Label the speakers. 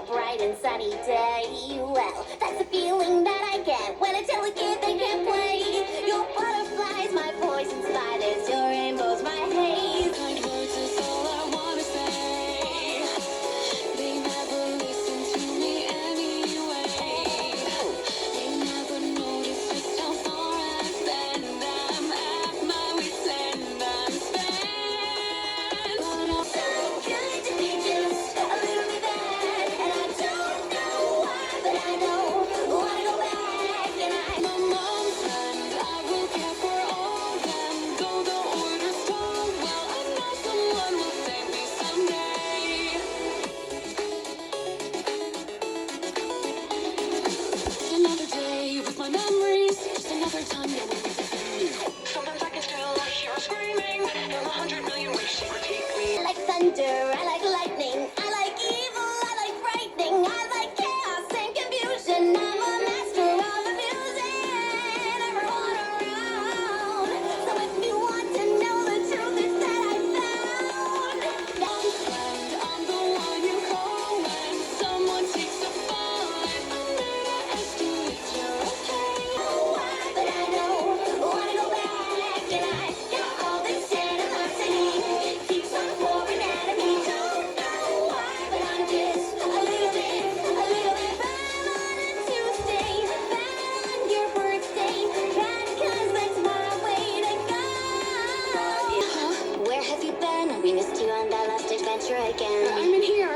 Speaker 1: bright and sunny day. Well, that's the feeling that I get when I tell a kid they can play. Your butterflies, my poison spiders, your rainbows, my haze. Kind words is all I wanna say. They never listen to me anyway. They never notice just how far I've been. I'm at my wit's end, I'm spent. But I'm so good to be just a little bit bad, and I don't know why, but I know wanna go back, and I'm a mom's friend. I will care for all of them, though the order's told. Well, I know someone will save me someday. Just another day with my memories, just another time that will be new. Sometimes I can still hear her screaming in 100 million ways she critique me. I like thunder, I like lightning, I like evil, I like frightening, I like chaos and confusion. I'm a master of abusing everyone around. So if you want to know the truth, it's that I found friend. I'm the one you call when someone takes a fall. I never ask you if you're okay. Why, but I know wanna go back, and I got all this animosity. It keeps on pouring out of me. Don't know why, but I'm just a little bit bad on a Tuesday, bad on your birthday, bad 'cause that's my way to go. Where have you been? We missed you on that last adventure again.
Speaker 2: I'm in here.